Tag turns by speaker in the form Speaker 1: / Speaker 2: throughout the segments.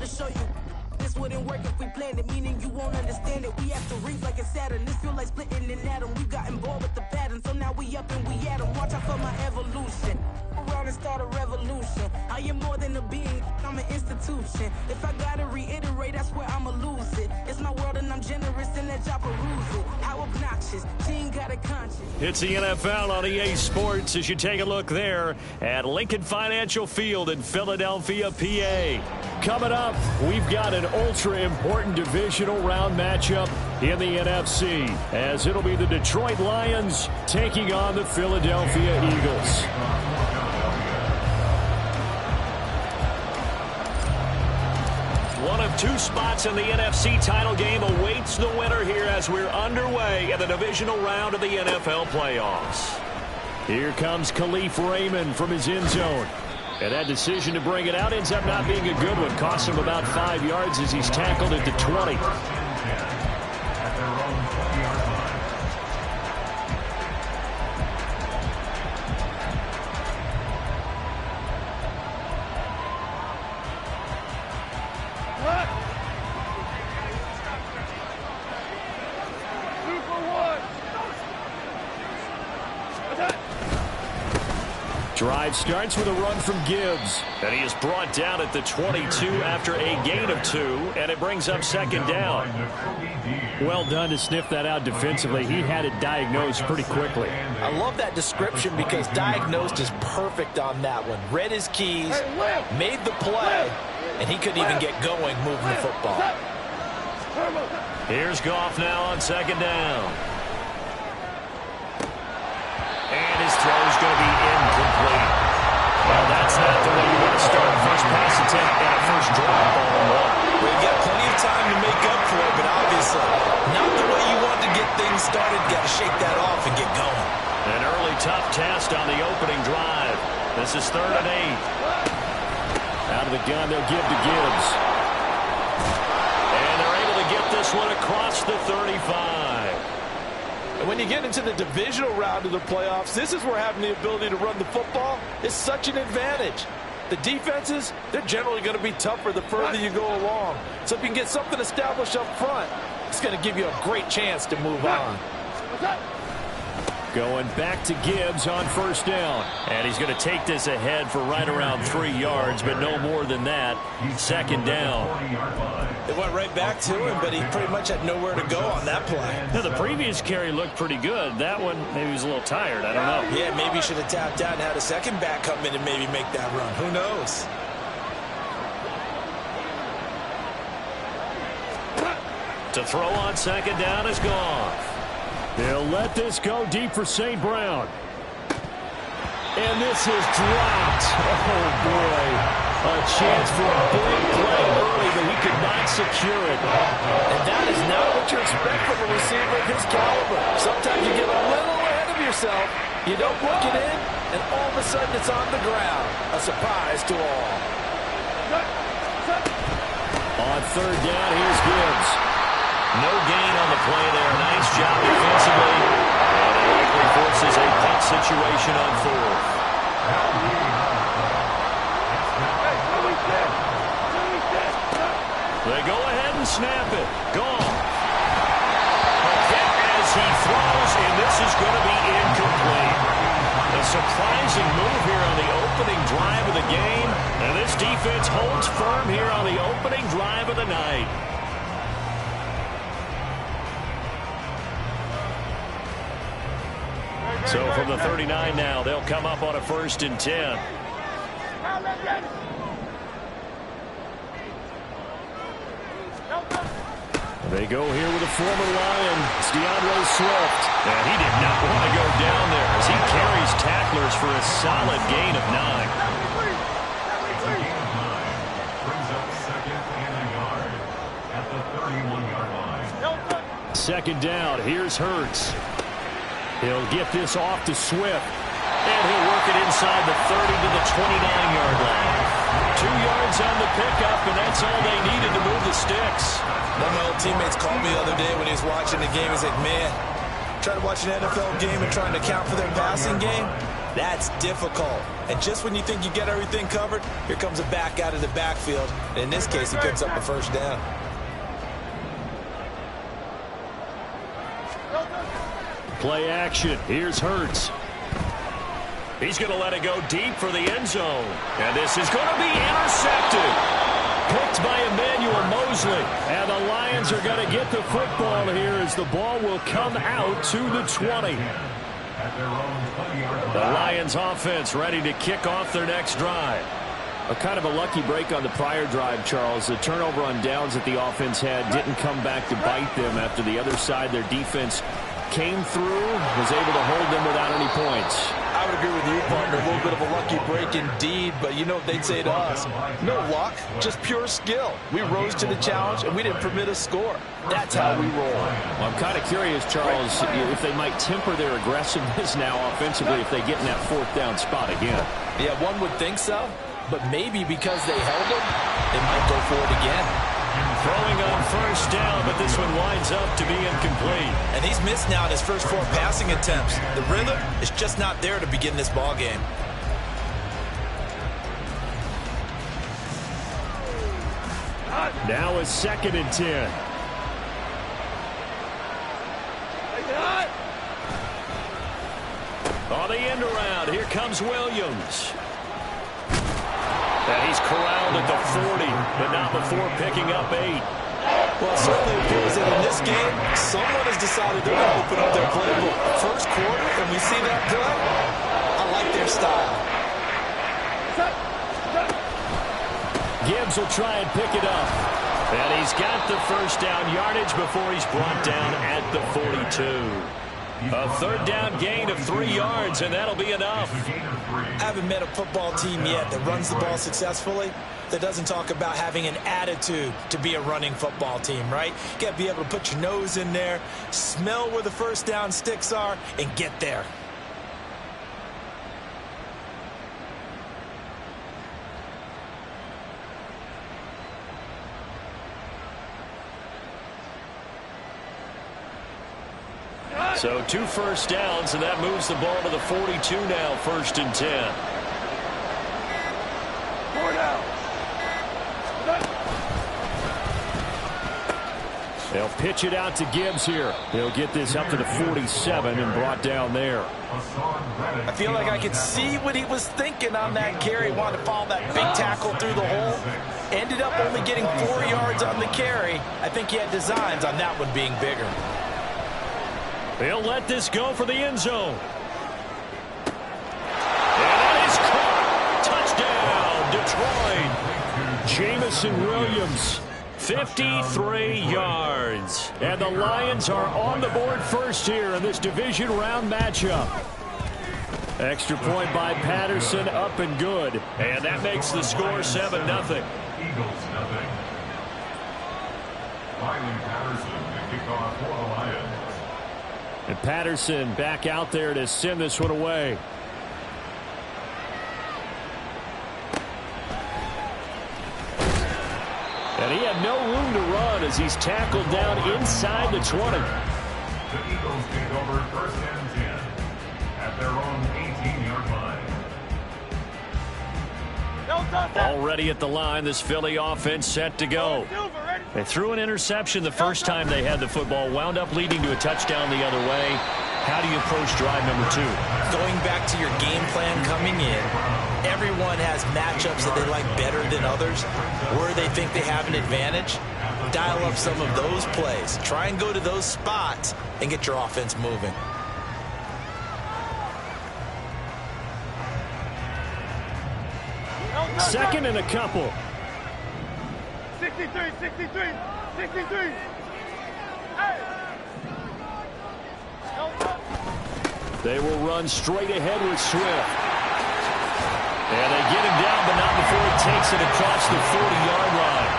Speaker 1: show you. This wouldn't work if we planned it, meaning you won't understand it. We have to reap like a Saturn. This feel like splitting an atom. We gotten bored with the pattern, so now we up and we at 'em. Watch out for my evolution. Around and start a revolution. I am more than a being, I'm an institution. If I gotta reiterate, that's where I'ma lose it. It's my world and I'm generous and that y'all peruse it. How obnoxious, she ain't got a conscience.
Speaker 2: It's the NFL on EA Sports as you take a look there at Lincoln Financial Field in Philadelphia, PA. Coming up, we've got an ultra-important divisional round matchup in the NFC, as it'll be the Detroit Lions taking on the Philadelphia Eagles. One of two spots in the NFC title game awaits the winner here as we're underway in the divisional round of the NFL playoffs. Here comes Khalif Raymond from his end zone. And that decision to bring it out ends up not being a good one. Costs him about 5 yards as he's tackled at the 20. Drive starts with a run from Gibbs. And he is brought down at the 22 after a gain of 2. And it brings up second down. Well done to sniff that out defensively. He had it diagnosed pretty quickly.
Speaker 3: I love that description because diagnosed is perfect on that one. Read his keys, made the play, and he couldn't even get going moving the football.
Speaker 2: Here's Goff now on second down. And his throw is going to be incomplete. Well, that's not the way you want to start a first pass attempt and a first drop all in one.
Speaker 4: Well, you got plenty of time to make up for it, but obviously not the way you want to get things started. Got to shake that off and get going.
Speaker 2: An early tough test on the opening drive. This is 3rd and 8. Out of the gun, they'll give to Gibbs. And they're able to get this one across the 35.
Speaker 3: And when you get into the divisional round of the playoffs, this is where having the ability to run the football is such an advantage. The defenses, they're generally going to be tougher the further you go along. So if you can get something established up front, it's going to give you a great chance to move on.
Speaker 2: Going back to Gibbs on first down. And he's going to take this ahead for right around 3 yards, but no more than that. Second down.
Speaker 4: It went right back to him, but he pretty much had nowhere to go on that play.
Speaker 2: Now, the previous carry looked pretty good. That one, maybe he was a little tired. I don't know.
Speaker 4: Yeah, maybe he should have tapped out and had a second back come in and maybe make that run. Who knows?
Speaker 2: To throw on second down is Goff. They'll let this go deep for St. Brown. And this is dropped. Oh, boy. A chance for a big play early, but he could not secure it.
Speaker 3: And that is not what you expect from a receiver of his caliber. Sometimes you get a little ahead of yourself, you don't work it in, and all of a sudden it's on the ground. A surprise to all.
Speaker 2: On third down, here's Gibbs. No gain on the play there. Nice job defensively. And it likely forces a punt situation on 4th. They go ahead and snap it. Goff. A hit as he throws, and this is going to be incomplete. A surprising move here on the opening drive of the game. And this defense holds firm here on the opening drive of the night. So from the 39 now, they'll come up on a 1st and 10. They go here with a former Lion. It's DeAndre Swift. And he did not want to go down there as he carries tacklers for a solid gain of 9. Second down, here's Hurts. He'll get this off to Swift. And he'll work it inside the 30 to the 29-yard line. 2 yards on the pickup, and that's all they needed to move the sticks.
Speaker 4: One of my old teammates called me the other day when he was watching the game. He's like, man, trying to watch an NFL game and trying to account for their passing game. That's difficult. And just when you think you get everything covered, here comes a back out of the backfield. And in this case, he picks up a first down.
Speaker 2: Play action. Here's Hurts. He's going to let it go deep for the end zone. And this is going to be intercepted. Picked by Emmanuel Mosley. And the Lions are going to get the football here as the ball will come out to the 20. The Lions offense ready to kick off their next drive. A kind of a lucky break on the prior drive, Charles. The turnover on downs that the offense had didn't come back to bite them after the other side. Their defense came through, was able to hold them without any points.
Speaker 3: I would agree with you, partner. A little bit of a lucky break indeed, but you know what they'd say to us? No luck, just pure skill. We rose to the challenge, and we didn't permit a score. That's how we roll.
Speaker 2: Well, I'm kind of curious, Charles, if they might temper their aggressiveness now offensively if they get in that fourth down spot again.
Speaker 3: Yeah, one would think so, but maybe because they held them, they might go for it again.
Speaker 2: Throwing on first down, but this one winds up to be incomplete.
Speaker 4: And he's missed now in his first 4 passing attempts. The rhythm is just not there to begin this ball game.
Speaker 2: Now a 2nd and 10. On the end around, here comes Williams. And he's corralled at the 40, but not before picking up 8.
Speaker 4: Well, it certainly appears that in this game, someone has decided they're going to open up their playbook. First quarter, and we see that play. I like their style.
Speaker 2: Gibbs will try and pick it up. And he's got the first down yardage before he's brought down at the 42. A 3rd down gain of 3 yards, and that'll be enough.
Speaker 4: I haven't met a football team yet that runs the ball successfully that doesn't talk about having an attitude to be a running football team, right? You got to be able to put your nose in there, smell where the first down sticks are, and get there.
Speaker 2: So 2 first downs, and that moves the ball to the 42 now, 1st and 10.
Speaker 1: 4 down.
Speaker 2: They'll pitch it out to Gibbs here. He'll get this up to the 47 and brought down there.
Speaker 3: I feel like I could see what he was thinking on that carry. Wanted to follow that big tackle through the hole. Ended up only getting 4 yards on the carry. I think he had designs on that one being bigger.
Speaker 2: He'll let this go for the end zone. And it is caught. Touchdown, Detroit. Jamison Williams, 53 yards. And the Lions are on the board first here in this division round matchup. Extra point by Patterson, up and good. And that makes the score 7-0.
Speaker 5: Eagles nothing. Riley Patterson to kick off for the Lions.
Speaker 2: And Patterson back out there to send this one away. And he had no room to run as he's tackled down inside the 20.
Speaker 5: The Eagles take over 1st and 10 at their own 18-yard line.
Speaker 2: Already at the line, this Philly offense set to go. They threw an interception the first time they had the football, wound up leading to a touchdown the other way. How do you approach drive number 2?
Speaker 4: Going back to your game plan coming in, everyone has matchups that they like better than others, where they think they have an advantage. Dial up some of those plays. Try and go to those spots and get your offense moving.
Speaker 2: Second and a couple.
Speaker 1: 63. Hey.
Speaker 2: They will run straight ahead with Swift. And they get him down, but not before he takes it across the 40-yard line.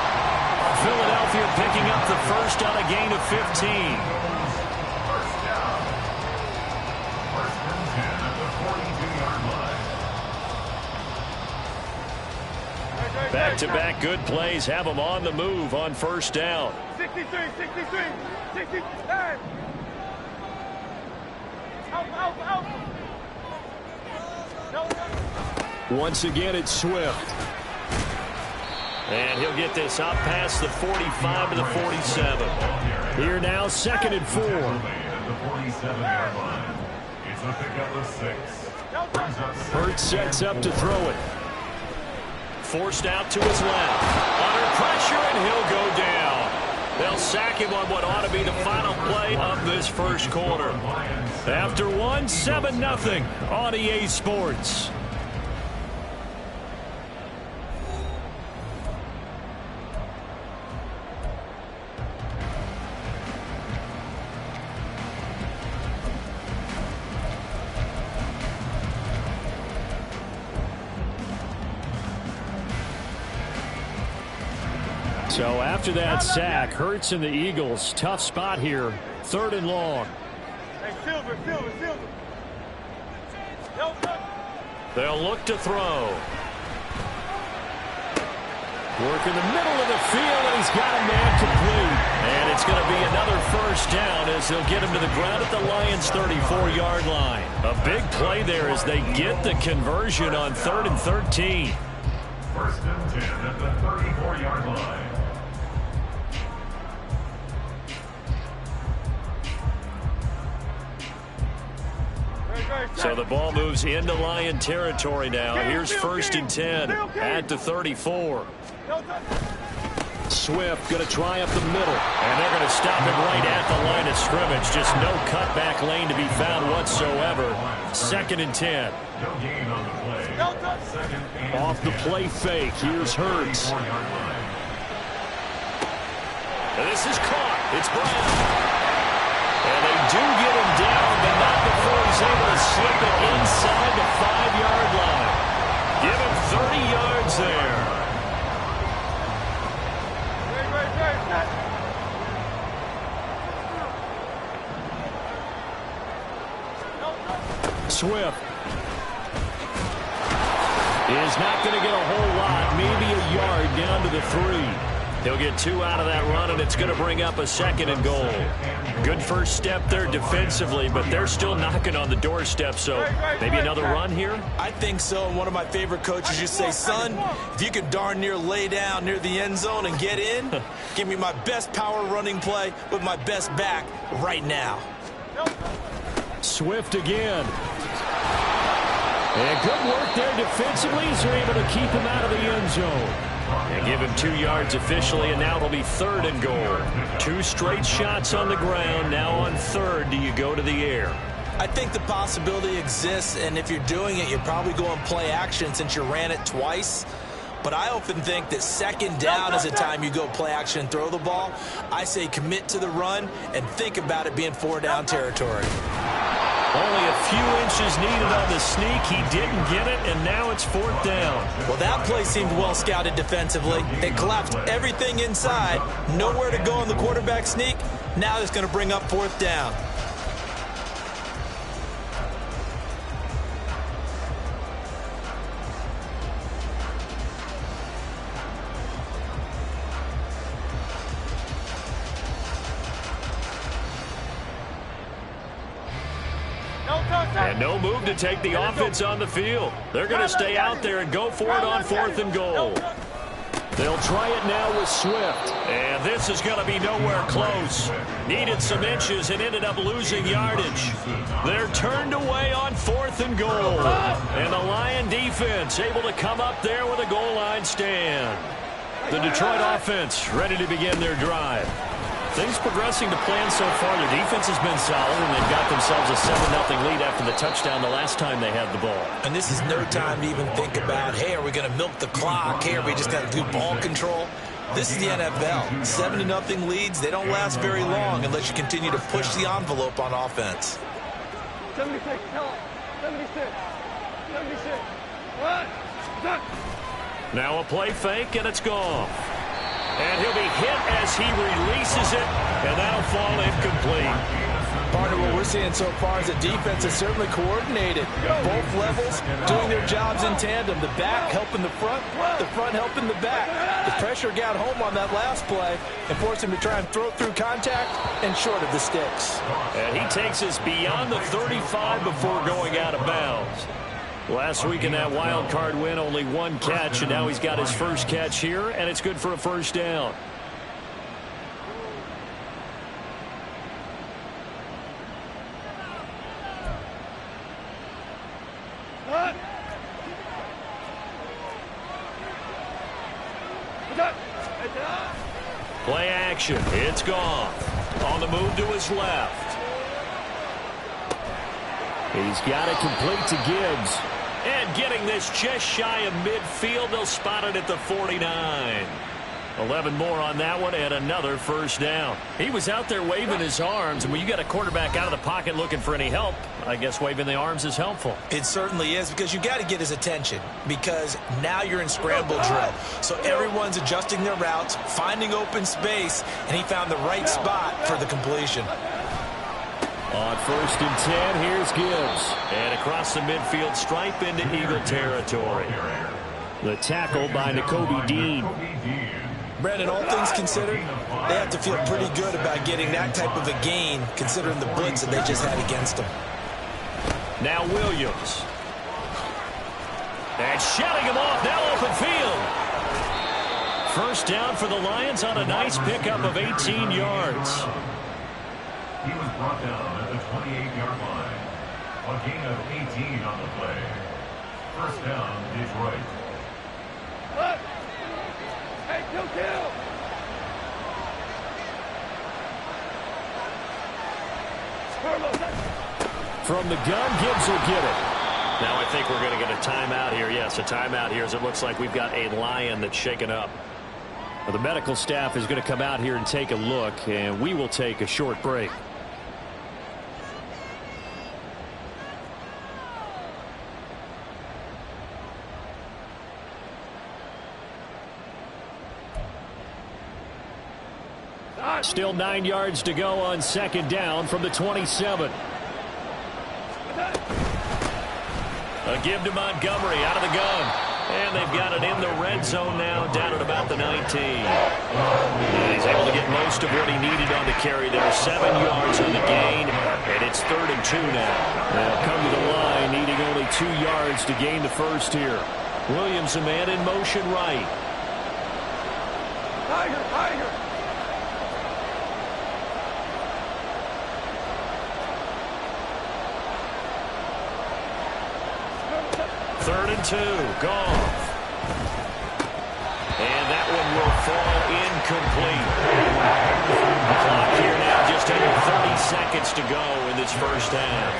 Speaker 2: Philadelphia picking up the first on a gain of 15. Back-to-back good plays have them on the move on first down.
Speaker 1: 63. Out.
Speaker 2: Once again, it's Swift. And he'll get this up past the 45 to the 47. Here now, 2nd and 4.
Speaker 5: It's a pickup of 6.
Speaker 2: Hurts sets up to throw it. Forced out to his left. Under pressure, and he'll go down. They'll sack him on what ought to be the final play of this first quarter. After one, 7-0 on EA Sports. So after that sack, Hurts and the Eagles, tough spot here, 3rd and long.
Speaker 6: Hey, Silver.
Speaker 2: They'll look to throw. Work in the middle of the field, and he's got a man complete. And it's going to be another first down as they'll get him to the ground at the Lions' 34-yard line. A big play there as they get the conversion on 3rd and 13.
Speaker 5: 1st and 10 at the 34-yard line.
Speaker 2: So the ball moves into Lion territory now. Here's 1st and 10 at the 34. Swift going to try up the middle, and they're going to stop him right at the line of scrimmage. Just no cutback lane to be found whatsoever. 2nd and 10.
Speaker 5: No gain on the play.
Speaker 2: Off the play fake, here's Hurts. And this is caught. It's Brown. And they do get him down, but not before he's able to slip it inside the 5-yard line. Give him 30 yards there. Swift is not going to get a whole lot, maybe a yard down to the 3. He'll get 2 out of that run, and it's going to bring up a 2nd and goal. Good first step there defensively, but they're still knocking on the doorstep, so maybe another run here?
Speaker 4: I think so, and one of my favorite coaches used to say, son, if you can darn near lay down near the end zone and get in, give me my best power running play with my best back right now.
Speaker 2: Swift again. And good work there defensively as they're able to keep him out of the end zone. And give him 2 yards officially, and now it'll be 3rd and goal. 2 straight shots on the ground. Now on 3rd, do you go to the air?
Speaker 4: I think the possibility exists, and if you're doing it, you're probably going play action since you ran it twice. But I often think that 2nd down is the time you go play action and throw the ball. I say commit to the run and think about it being 4-down territory.
Speaker 2: Only a few inches needed on the sneak. He didn't get it, and now it's 4th down.
Speaker 4: Well, that play seemed well scouted defensively. They collapsed everything inside. Nowhere to go on the quarterback sneak. Now it's going to bring up 4th down.
Speaker 2: And no move to take the offense on the field. They're going to stay out there and go for it on 4th and goal. They'll try it now with Swift. And this is going to be nowhere close. Needed some inches and ended up losing yardage. They're turned away on 4th and goal. And the Lion defense able to come up there with a goal line stand. The Detroit offense ready to begin their drive. Things progressing to plan so far. The defense has been solid, and they've got themselves a 7-0 lead after the touchdown the last time they had the ball.
Speaker 4: And this is no time to even think about, hey, are we going to milk the clock? Hey, are we just going to do ball control? This is the NFL. 7-0 leads, they don't last very long unless you continue to push the envelope on offense.
Speaker 6: 76, tell him. 76. 76. What? Done.
Speaker 2: Now a play fake, and it's gone. And he'll be hit as he releases it, and that'll fall incomplete.
Speaker 3: Part of what we're seeing so far is the defense is certainly coordinated. Both levels doing their jobs in tandem. The back helping the front helping the back. The pressure got home on that last play and forced him to try and throw through contact and short of the sticks.
Speaker 2: And he takes us beyond the 35 before going out of bounds. Last week in that wild card win, only one catch, and now he's got his first catch here, and it's good for a first down. Play action. It's gone. On the move to his left. He's got it complete to Gibbs. And getting this just shy of midfield. They'll spot it at the 49. 11 more on that one and another first down. He was out there waving his arms, and when you got a quarterback out of the pocket looking for any help, I guess waving the arms is helpful.
Speaker 4: It certainly is, because you got to get his attention, because now you're in scramble drill. So everyone's adjusting their routes, finding open space, and he found the right spot for the completion.
Speaker 2: On 1st and 10, here's Gibbs. And across the midfield stripe into Eagle territory. The tackle by Nakobe Dean.
Speaker 4: Brandon, all things considered, they have to feel pretty good about getting that type of a gain, considering the blitz that they just had against them.
Speaker 2: Now Williams. And shutting him off, now open field. First down for the Lions on a nice pickup of 18 yards.
Speaker 5: He was brought down at the 28-yard line. A gain of 18 on the play. First down, Detroit.
Speaker 6: Hey, kill!
Speaker 2: From the gun, Gibbs will get it. Now I think we're going to get a timeout here. Yes, a timeout here as it looks like we've got a Lion that's shaken up. Well, the medical staff is going to come out here and take a look, and we will take a short break. Still 9 yards to go on 2nd down from the 27. A give to Montgomery out of the gun. And they've got it in the red zone now, down at about the 19. And he's able to get most of what he needed on the carry there. 7 yards on the gain, and it's 3rd and 2 now. They'll come to the line, needing only 2 yards to gain the first here. Williams, a man in motion right.
Speaker 6: Tiger!
Speaker 2: Third and 2, Goff. And that one will fall incomplete. The clock here now, just under 30 seconds to go in this first half.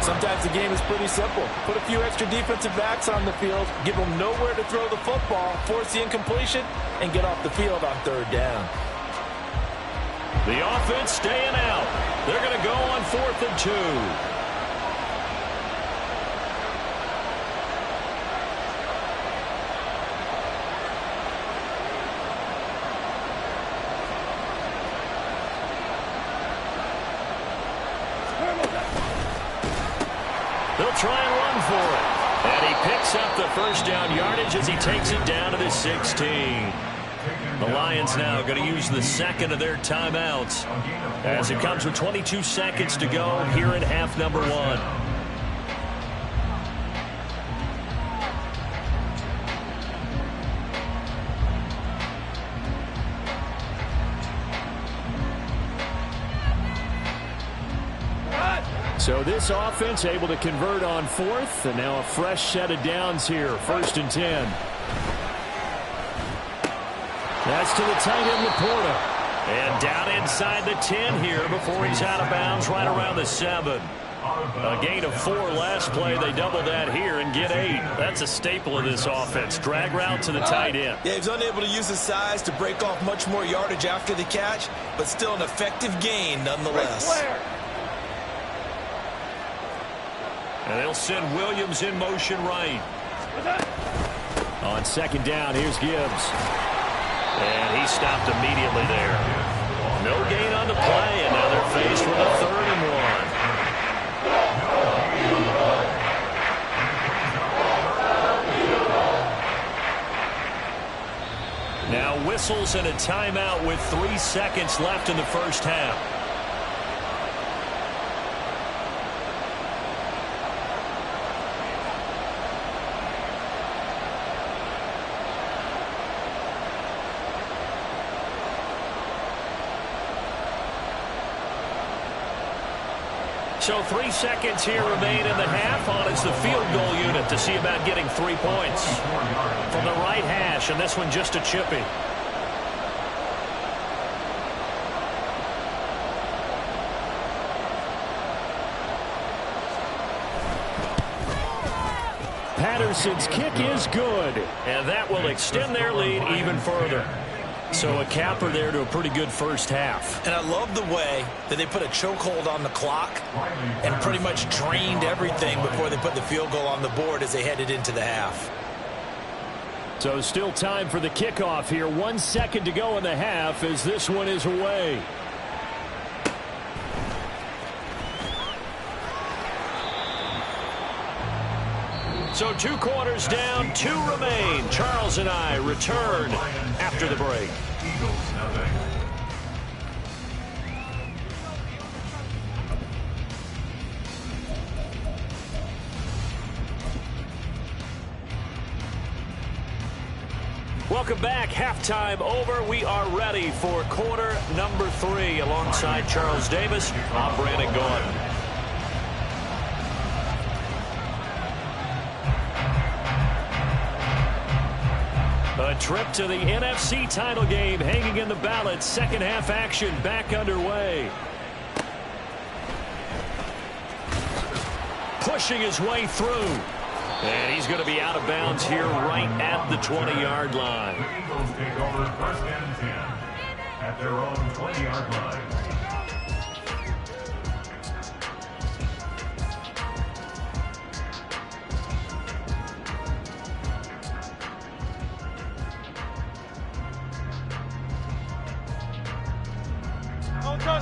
Speaker 3: Sometimes the game is pretty simple. Put a few extra defensive backs on the field, give them nowhere to throw the football, force the incompletion, and get off the field on 3rd down.
Speaker 2: The offense staying out. They're going to go on 4th and 2. They'll try and run for it. And he picks up the first down yardage as he takes it down to the 16. The Lions now going to use the second of their timeouts as it comes with 22 seconds to go here in half number 1. So this offense able to convert on 4th, and now a fresh set of downs here, 1st and 10. That's to the tight end, Laporta. And down inside the 10 here before he's out of bounds right around the 7. A gain of 4 last play. They double that here and get 8. That's a staple of this offense. Drag route to the tight end.
Speaker 4: Yeah, he's unable to use his size to break off much more yardage after the catch, but still an effective gain nonetheless.
Speaker 2: And they'll send Williams in motion right. On 2nd down, here's Gibbs. And he stopped immediately there. No gain on the play, and now they're faced with a 3rd and 1. Now whistles and a timeout with 3 seconds left in the first half. So 3 seconds here remain in the half. On it's the field goal unit to see about getting 3 points. From the right hash, and this one just a chippy. Patterson's kick is good, and that will extend their lead even further. So a capper there to a pretty good first half.
Speaker 4: And I love the way that they put a chokehold on the clock and pretty much drained everything before they put the field goal on the board as they headed into the half.
Speaker 2: So still time for the kickoff here. 1 second to go in the half as this one is away. So 2 quarters down, 2 remain. Charles and I return after the break. Welcome back. Halftime over. We are ready for quarter number 3. Alongside Charles Davis, I'm Brandon Gordon. A trip to the NFC title game hanging in the balance. Second half action back underway. Pushing his way through. And he's going to be out of bounds here right at the 20-yard line.
Speaker 5: The Eagles take over 1st and 10 at their own 20-yard line.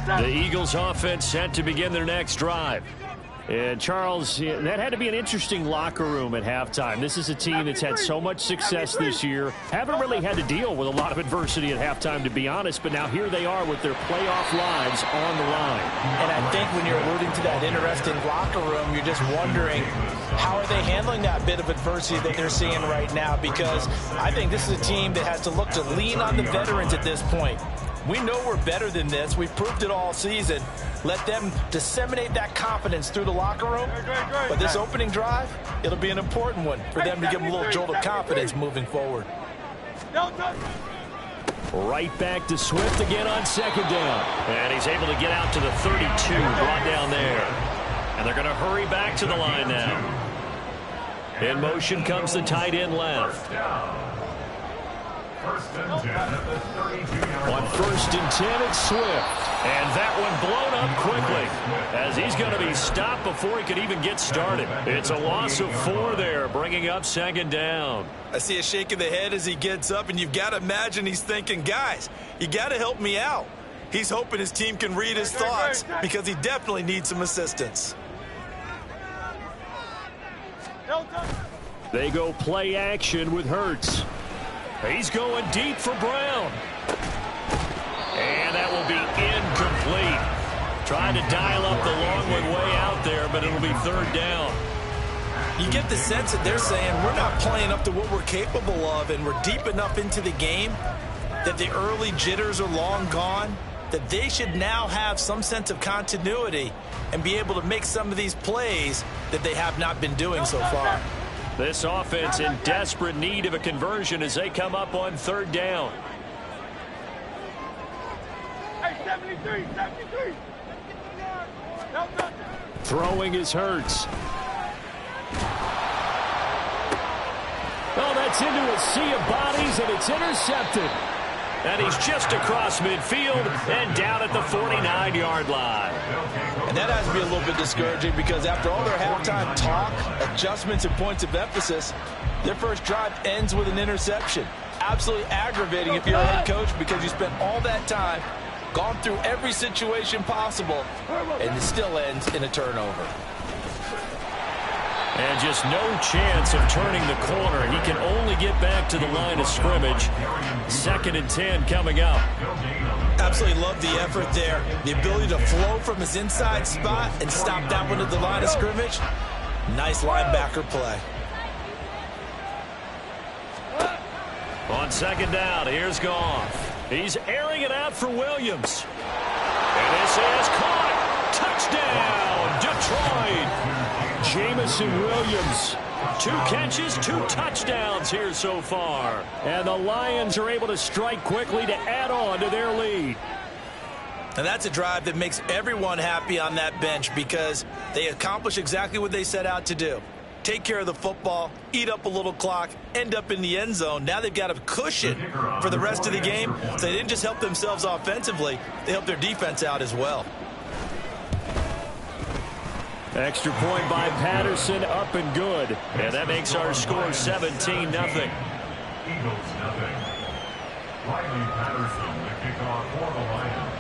Speaker 2: The Eagles offense set to begin their next drive. And Charles, that had to be an interesting locker room at halftime. This is a team that's had so much success this year. Haven't really had to deal with a lot of adversity at halftime, to be honest. But now here they are with their playoff lives on the line.
Speaker 4: And I think when you're alluding to that interesting locker room, you're just wondering, how are they handling that bit of adversity that they're seeing right now? Because I think this is a team that has to look to lean on the veterans at this point. We know we're better than this. We've proved it all season. Let them disseminate that confidence through the locker room. But this opening drive, it'll be an important one for them to give them a little jolt of confidence moving forward.
Speaker 2: Right back to Swift again on second down. And he's able to get out to the 32, brought down there. And they're going to hurry back to the line now. In motion comes the tight end left.
Speaker 5: 1st and 10 at the 32-yard line.
Speaker 2: On 1st and 10, it's Swift. And that one blown up quickly as he's going to be stopped before he could even get started. It's a loss of 4 there, bringing up second down.
Speaker 4: I see a shake of the head as he gets up, and you've got to imagine he's thinking, guys, you got to help me out. He's hoping his team can read his thoughts because he definitely needs some assistance.
Speaker 2: They go play action with Hurts. He's going deep for Brown. And that will be incomplete. Trying to dial up the long one way out there, but it'll be 3rd down.
Speaker 4: You get the sense that they're saying we're not playing up to what we're capable of, and we're deep enough into the game that the early jitters are long gone, that they should now have some sense of continuity and be able to make some of these plays that they have not been doing so far.
Speaker 2: This offense in desperate need of a conversion as they come up on 3rd down.
Speaker 6: Hey, 73, 73.
Speaker 2: Throwing is Hurts. Oh, that's into a sea of bodies, and it's intercepted. And he's just across midfield and down at the 49-yard line.
Speaker 4: And that has to be a little bit discouraging because after all their halftime talk, adjustments, and points of emphasis, their first drive ends with an interception. Absolutely aggravating if you're a head coach because you spent all that time, gone through every situation possible, and it still ends in a turnover.
Speaker 2: And just no chance of turning the corner. He can only get back to the line of scrimmage. 2nd and 10 coming up.
Speaker 4: Absolutely love the effort there. The ability to flow from his inside spot and stop that one at the line of scrimmage. Nice linebacker play.
Speaker 2: On 2nd down, here's Goff. He's airing it out for Williams. And this is caught. Touchdown, Detroit. Jamison Williams. 2 catches, 2 touchdowns here so far. And the Lions are able to strike quickly to add on to their lead.
Speaker 4: And that's a drive that makes everyone happy on that bench because they accomplish exactly what they set out to do. Take care of the football, eat up a little clock, end up in the end zone. Now they've got a cushion for the rest of the game. So they didn't just help themselves offensively, they helped their defense out as well.
Speaker 2: Extra point by Patterson, up and good. And that makes our score 17-0.
Speaker 5: Eagles nothing. Riley Patterson, the kickoff for the Lions.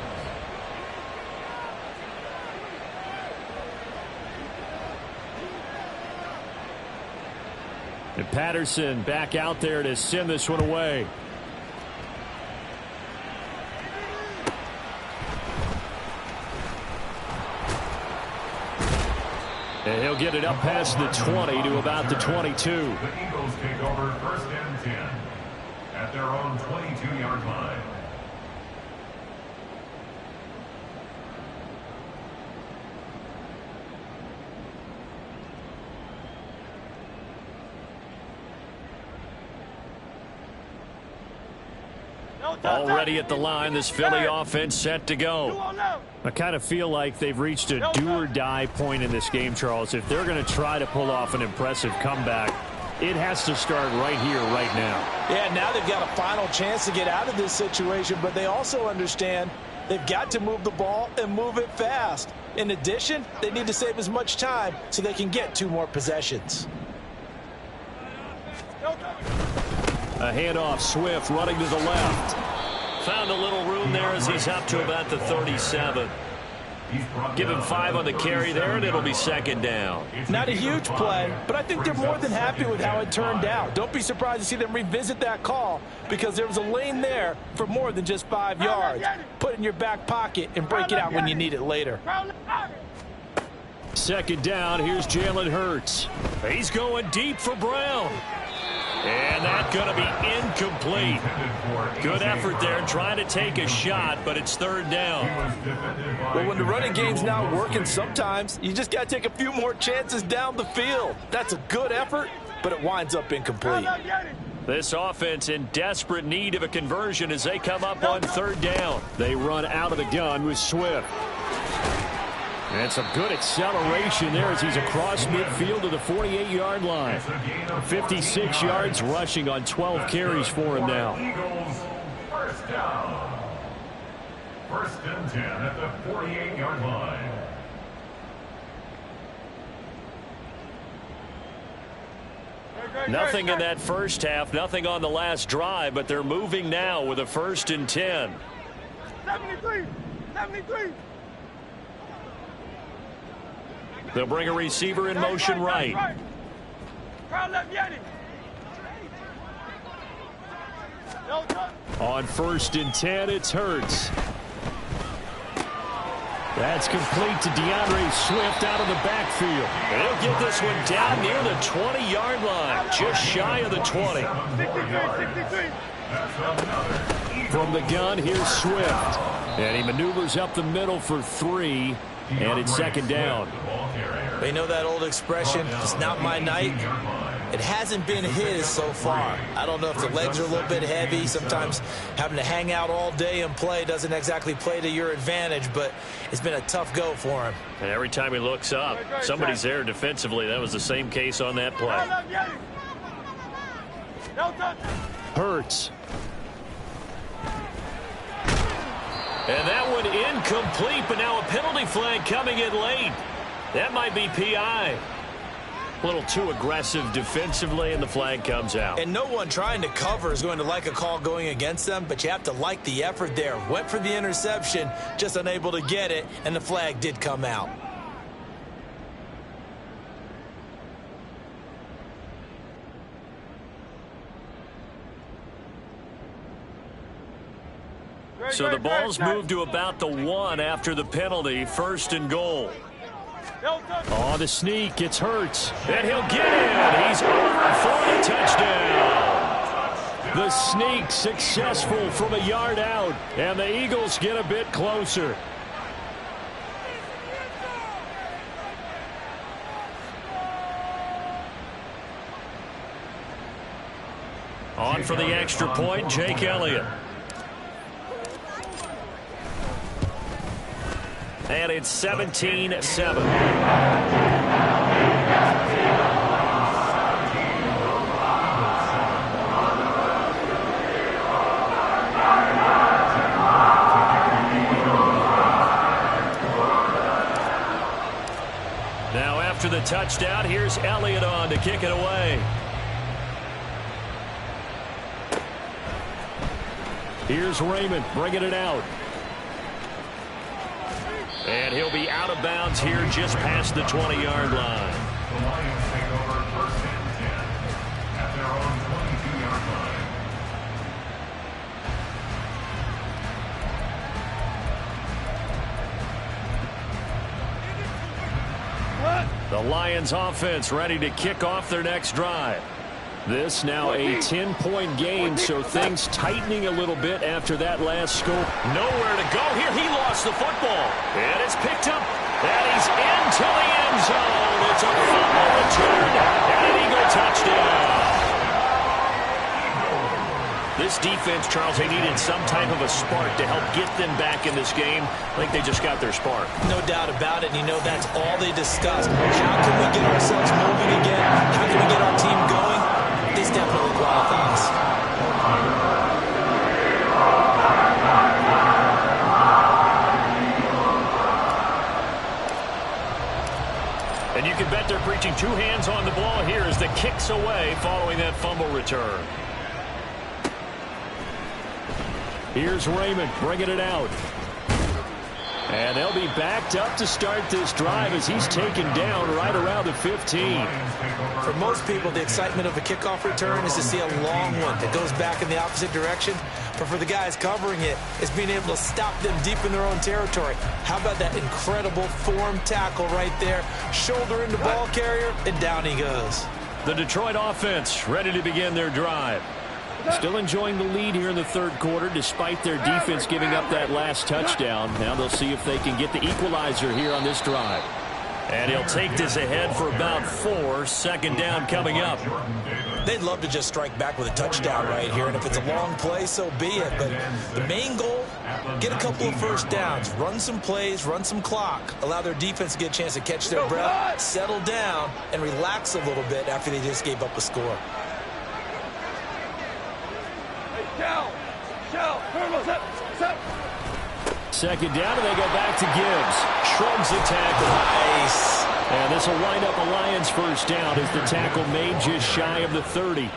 Speaker 2: And Patterson back out there to send this one away. And he'll get it up past the 20 to about the 22.
Speaker 5: The Eagles take over 1st and 10 at their own 22-yard line.
Speaker 2: Already at the line, this Philly offense set to go. I kind of feel like they've reached a do-or-die point in this game, Charles. If they're going to try to pull off an impressive comeback, it has to start right here, right now.
Speaker 3: Yeah, now they've got a final chance to get out of this situation, but they also understand they've got to move the ball and move it fast. In addition, they need to save as much time so they can get 2 more possessions.
Speaker 2: A handoff, Swift running to the left. Found a little room there as he's up to about the 37. Give him 5 on the carry there, and it'll be 2nd down.
Speaker 3: Not a huge play, but I think they're more than happy with how it turned out. Don't be surprised to see them revisit that call because there was a lane there for more than just 5 yards. Put it in your back pocket and break it out when you need it later.
Speaker 2: 2nd down, here's Jalen Hurts. He's going deep for Brown. And that's going to be incomplete. Good effort there trying to take a shot, but it's 3rd down.
Speaker 3: Well, when the running game's not working, sometimes you just got to take a few more chances down the field. That's a good effort, but it winds up incomplete.
Speaker 2: This offense in desperate need of a conversion as they come up on 3rd down. They run out of the gun with Swift. And some good acceleration there as he's across midfield to the 48-yard line. 56 yards rushing on 12 carries for him now.
Speaker 5: Eagles, 1st down. 1st and 10 at the 48-yard line.
Speaker 2: Nothing in that first half, nothing on the last drive, but they're moving now with a 1st and 10.
Speaker 6: 73, 73.
Speaker 2: They'll bring a receiver in motion right. On 1st and 10, it's Hurts. That's complete to DeAndre Swift out of the backfield. And he'll get this one down near the 20-yard line, just shy of the 20. From the gun, here's Swift. And he maneuvers up the middle for 3, and it's 2nd down.
Speaker 4: They know that old expression, it's not my night. It hasn't been his so far. I don't know if the legs are a little bit heavy. Sometimes having to hang out all day and play doesn't exactly play to your advantage, but it's been a tough go for him.
Speaker 2: And every time he looks up, somebody's there defensively. That was the same case on that play. Hurts. And that one incomplete, but now a penalty flag coming in late. That might be PI. A little too aggressive defensively, and the flag comes out.
Speaker 4: And no one trying to cover is going to like a call going against them, but you have to like the effort there. Went for the interception, just unable to get it, and the flag did come out.
Speaker 2: So the ball's moved to about the 1 after the penalty. 1st and goal. Oh, the sneak. It's Hurts. And he'll get in. He's over for the touchdown. The sneak successful from a yard out. And the Eagles get a bit closer. On for the extra point, Jake Elliott. And it's 17-7. Now after the touchdown, here's Elliott on to kick it away. Here's Raymond bringing it out. And he'll be out of bounds here just past the 20-yard line.
Speaker 5: The Lions take over first and 10 at their own 22-yard line.
Speaker 2: The Lions offense ready to kick off their next drive. This now a 10-point game, so things tightening a little bit after that last score. Nowhere to go here. He lost the football. And it's picked up. And he's into the end zone. It's a fumble return and an Eagle touchdown. This defense, Charles, they needed some type of a spark to help get them back in this game. I think they just got their spark.
Speaker 4: No doubt about it. And you know that's all they discussed. How can we get ourselves moving again? How can we get our team going? This definitely qualifies.
Speaker 2: And you can bet they're preaching two hands on the ball here as the kick's away following that fumble return. Here's Raymond bringing it out. And they'll be backed up to start this drive as he's taken down right around the 15.
Speaker 4: For most people, the excitement of a kickoff return is to see a long one that goes back in the opposite direction. But for the guys covering it, it's being able to stop them deep in their own territory. How about that incredible form tackle right there? Shoulder into ball carrier, and down he goes.
Speaker 2: The Detroit offense ready to begin their drive. Still enjoying the lead here in the third quarter despite their defense giving up that last touchdown. Now they'll see if they can get the equalizer here on this drive. And he'll take this ahead for about 4. Second down coming up.
Speaker 4: They'd love to just strike back with a touchdown right here, and if it's a long play, so be it. But the main goal, get a couple of first downs, run some plays, run some clock, allow their defense to get a chance to catch their breath, settle down, and relax a little bit after they just gave up a score.
Speaker 2: Second down, and they go back to Gibbs. Shrugs the tackle.
Speaker 4: Nice.
Speaker 2: And this will wind up a Lions first down as the tackle made just shy of the 30.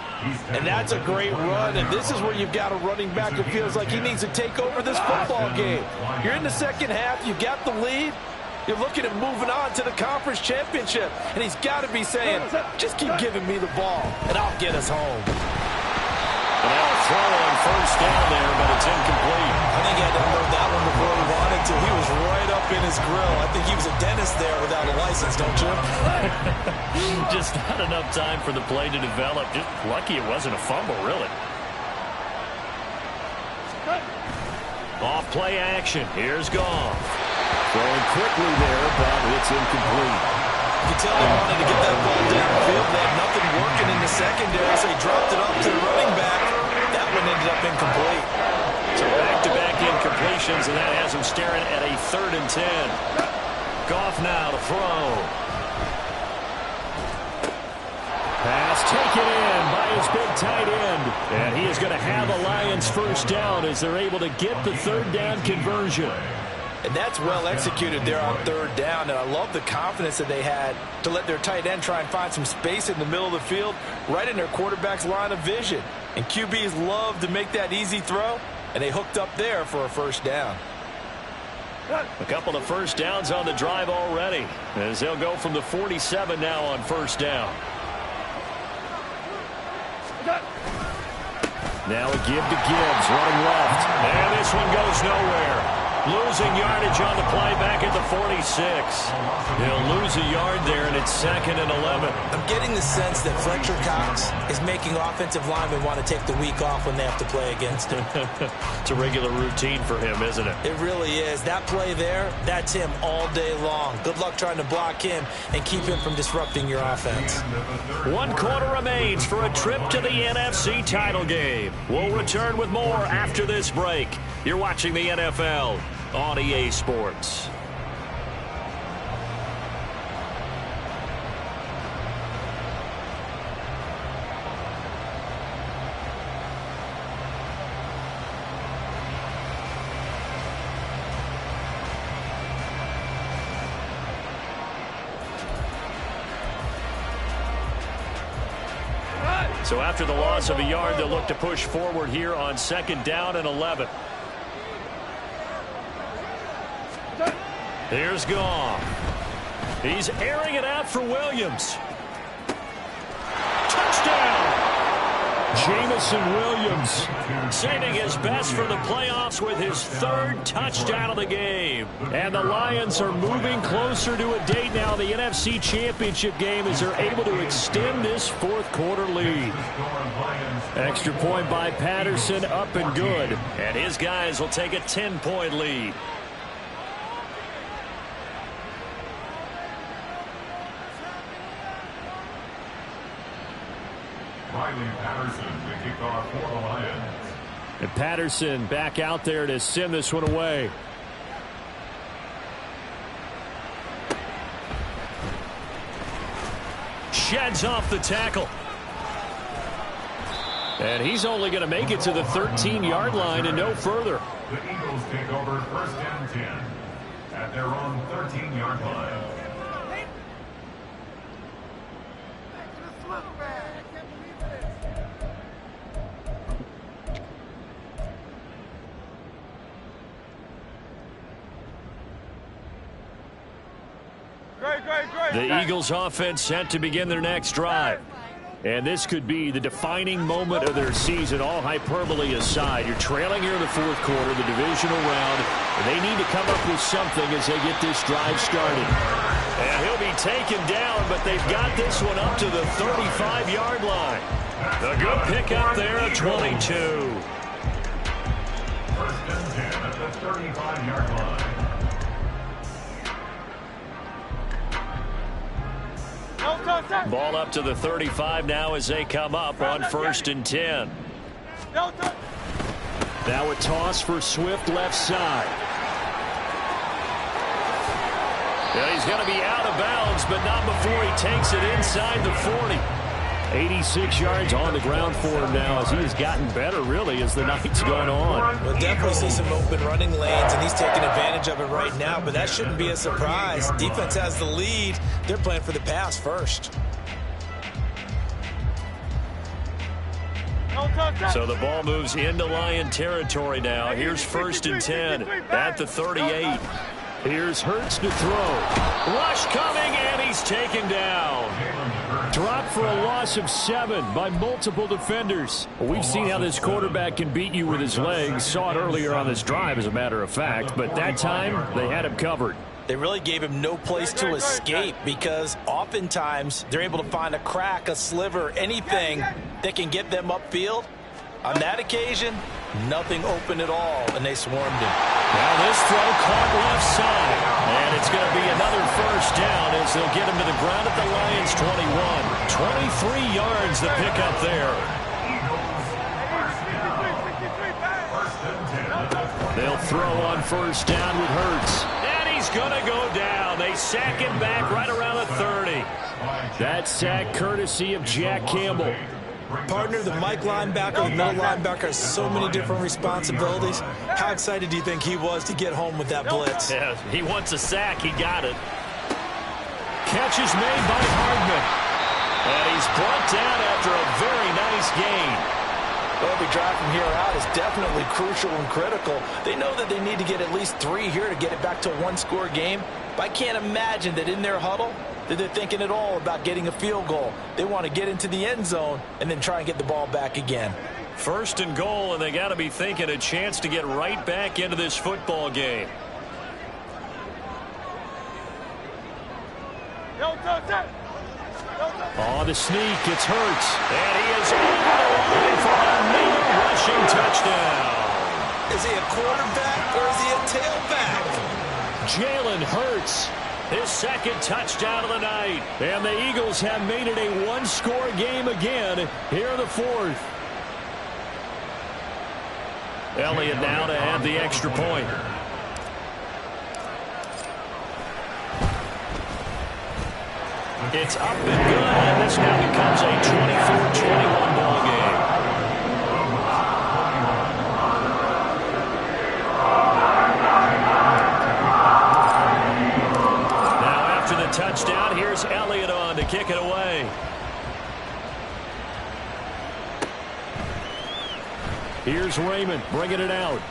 Speaker 3: And that's a great run, and this is where you've got a running back who feels like he needs to take over this football game. You're in the second half, you got the lead, you're looking at moving on to the conference championship, and he's got to be saying, just keep giving me the ball, and I'll get us home.
Speaker 2: And now a throw on first down there, but it's incomplete.
Speaker 4: I think he had to unload that one before he wanted to. He was right up in his grill. I think he was a dentist there without a license, don't you?
Speaker 2: Just not enough time for the play to develop. Just lucky it wasn't a fumble, really. Off play action. Here's Goff. Throwing quickly there, but it's incomplete.
Speaker 4: You can tell they wanted to get that ball downfield. They had nothing working in the secondary, so he dropped it up to the running back. That one ended up incomplete.
Speaker 2: So back-to-back incompletions, and that has him staring at a 3rd and 10. Goff now to throw. Pass taken in by his big tight end. And he is going to have a Lions first down as they're able to get the 3rd down conversion.
Speaker 3: And that's well executed there on 3rd down. And I love the confidence that they had to let their tight end try and find some space in the middle of the field, right in their quarterback's line of vision. And QBs love to make that easy throw, and they hooked up there for a first down.
Speaker 2: A couple of first downs on the drive already, as they'll go from the 47 now on first down. Now a give to Gibbs, running left. And this one goes nowhere. Losing yardage on the play back at the 46. He'll lose a yard there, and it's 2nd and 11.
Speaker 4: I'm getting the sense that Fletcher Cox is making offensive linemen want to take the week off when they have to play against him.
Speaker 2: It's a regular routine for him, isn't it?
Speaker 4: It really is. That play there, that's him all day long. Good luck trying to block him and keep him from disrupting your offense.
Speaker 2: 1 quarter remains for a trip to the NFC title game. We'll return with more after this break. You're watching the NFL on EA Sports. So after the loss of a yard, they'll look to push forward here on 2nd down and 11. Here's Goff. He's airing it out for Williams. Touchdown! Jamison Williams saving his best for the playoffs with his 3rd touchdown of the game. And the Lions are moving closer to a date now, the NFC Championship game, as they're able to extend this 4th quarter lead. Extra point by Patterson, up and good. And his guys will take a 10-point lead.
Speaker 5: Patterson to kick off for the Lions.
Speaker 2: And Patterson back out there to send this one away. Sheds off the tackle. And he's only going to make it to the 13-yard line and no further.
Speaker 5: The Eagles take over 1st and 10 at their own 13-yard line.
Speaker 2: The Eagles offense set to begin their next drive. And this could be the defining moment of their season, all hyperbole aside. You're trailing here in the 4th quarter, the divisional round, and they need to come up with something as they get this drive started. And he'll be taken down, but they've got this one up to the 35-yard line. A good pickup there at 22.
Speaker 5: 1st and 10 at the 35-yard line.
Speaker 2: Ball up to the 35 now as they come up on 1st and 10. Now a toss for Swift left side. Yeah, he's going to be out of bounds, but not before he takes it inside the 40. 86 yards on the ground for him now as he has gotten better, really, as the night's gone on.
Speaker 4: We'll definitely see some open running lanes, and he's taking advantage of it right now, but that shouldn't be a surprise. Defense has the lead. They're playing for the pass first.
Speaker 2: So the ball moves into Lion territory now. Here's 1st and 10 at the 38. Here's Hurts to throw. Rush coming, and he's taken down. Dropped for a loss of 7 by multiple defenders. We've seen how this quarterback can beat you with his legs. Saw it earlier on this drive, as a matter of fact. But that time, they had him covered.
Speaker 4: They really gave him no place to escape because oftentimes they're able to find a crack, a sliver, anything that can get them upfield. On that occasion, nothing open at all, and they swarmed him.
Speaker 2: Now this throw caught left side, and it's going to be another 1st down as they'll get him to the ground at the Lions' 21. 23 yards the pickup there. They'll throw on 1st down with Hurts. And he's going to go down. They sack him back right around the 30. That sack courtesy of Jack Campbell.
Speaker 4: Partner, the Mike linebacker, the middle linebacker has so many different responsibilities. How excited do you think he was to get home with that blitz?
Speaker 2: Yeah, he wants a sack. He got it. Catch is made by Hardman. And he's brought down after a very nice gain.
Speaker 4: Well, every drive from here out is definitely crucial and critical. They know that they need to get at least 3 here to get it back to a 1-score game. But I can't imagine that in their huddle that they're thinking at all about getting a field goal. They want to get into the end zone and then try and get the ball back again.
Speaker 2: First and goal, and they got to be thinking a chance to get right back into this football game. Oh, the sneak, it's Hurts. And he is over the line for another rushing touchdown.
Speaker 4: Is he a quarterback or is he a tailback?
Speaker 2: Jalen Hurts, his second touchdown of the night. And the Eagles have made it a one-score game again here in the fourth. Elliott now to add the extra point. It's up and good, and this now becomes a 24-21 ball game. Now after the touchdown, here's Elliott on to kick it away. Here's Raymond bringing it out.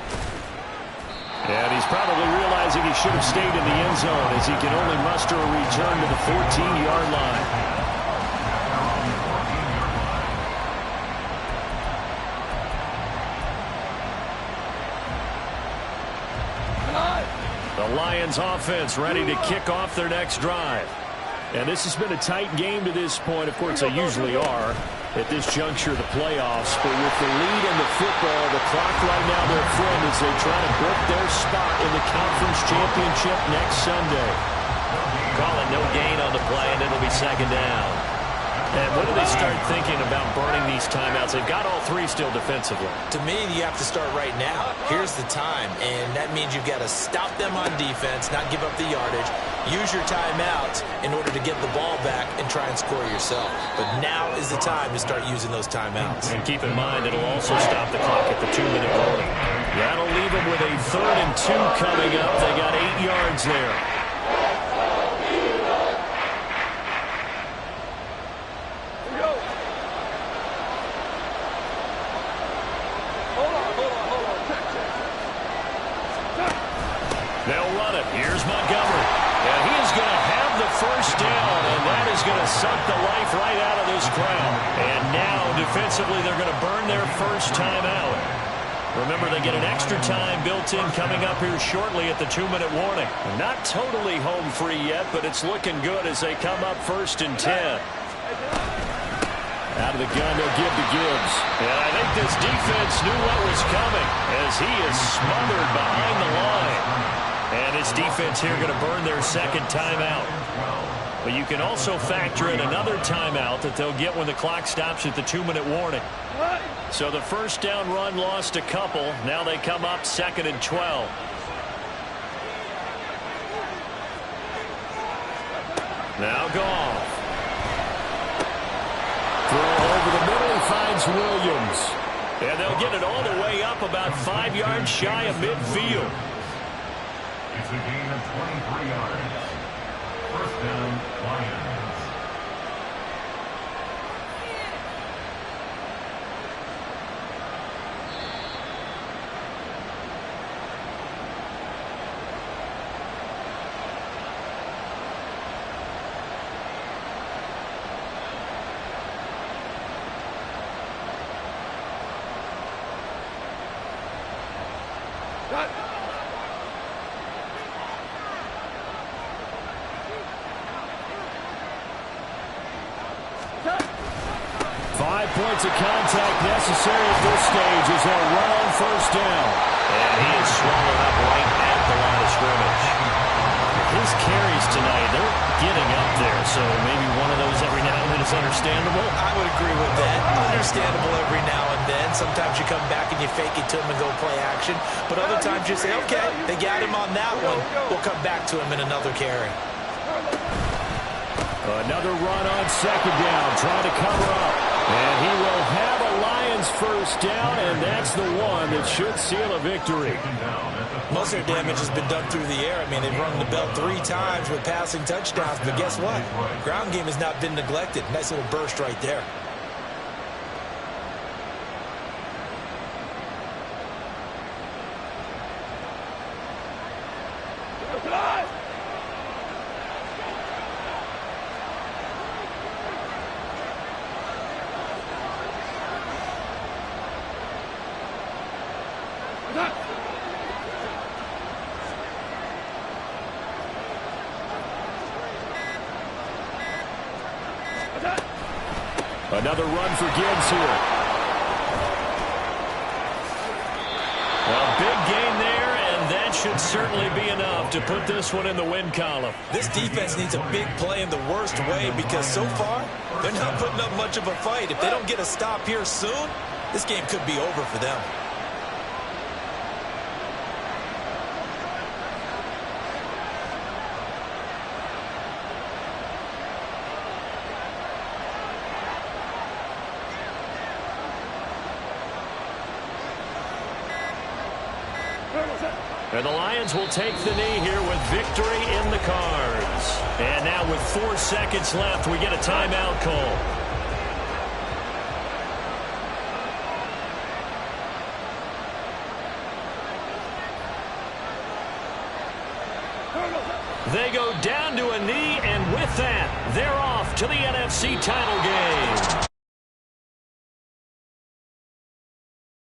Speaker 2: And he's probably realizing he should have stayed in the end zone as he can only muster a return to the 14-yard line. The Lions offense ready to kick off their next drive. And this has been a tight game to this point. Of course, they usually are at this juncture of the playoffs. But with the lead in the football, the clock right now their friend as they try to book their spot in the conference championship next Sunday. Call it no gain on the play, and it'll be second down. And when do they start thinking about burning these timeouts? They've got all three still defensively.
Speaker 4: To me, you have to start right now. Here's the time, and that means you've got to stop them on defense, not give up the yardage, use your timeouts in order to get the ball back and try and score yourself. But now is the time to start using those timeouts.
Speaker 2: And keep in mind, it'll also stop the clock at the 2-minute warning. That'll leave them with a 3rd and 2 coming up. They got 8 yards there. They'll run it. Here's Montgomery. And he is going to have the first down, and that is going to suck the life right out of this crowd. And now, defensively, they're going to burn their first time out. Remember, they get an extra time built in coming up here shortly at the 2-minute warning. Not totally home free yet, but it's looking good as they come up 1st and 10. Out of the gun, they'll give to Gibbs. And I think this defense knew what was coming as he is smothered behind the line. And his defense here going to burn their second timeout. But you can also factor in another timeout that they'll get when the clock stops at the 2-minute warning. So the first down run lost a couple. Now they come up 2nd and 12. Now Goff. Throw over the middle, he finds Williams. And they'll get it all the way up about 5 yards shy of midfield.
Speaker 5: It's a gain of 23 yards. First down, Lions.
Speaker 6: Cut.
Speaker 2: 5 points of contact necessary at this stage as they'll run on first down. And he is swallowed up right at the line of scrimmage. His carries tonight, they're getting up there, so maybe one of those every now and then is understandable.
Speaker 4: I would agree with that. Understandable every now and then. Sometimes you come back and you fake it to him and go play action. But other times you say, okay, they got him on that one. We'll come back to him in another carry.
Speaker 2: Another run on second down, trying to cover up. And he will have a Lions first down, and that's the one that should seal a victory.
Speaker 4: Most of their damage has been done through the air. I mean, they've rung the bell 3 times with passing touchdowns, but guess what? Ground game has not been neglected. Nice little burst right there.
Speaker 6: Cut.
Speaker 2: 5 Another run for Gibbs here. A big gain there, and that should certainly be enough to put this one in the win column.
Speaker 4: This defense needs a big play in the worst way because so far, they're not putting up much of a fight. If they don't get a stop here soon, this game could be over for them.
Speaker 2: And the Lions will take the knee here with victory in the cards. And now with 4 seconds left, we get a timeout call. They go down to a knee, and with that, they're off to the NFC title game.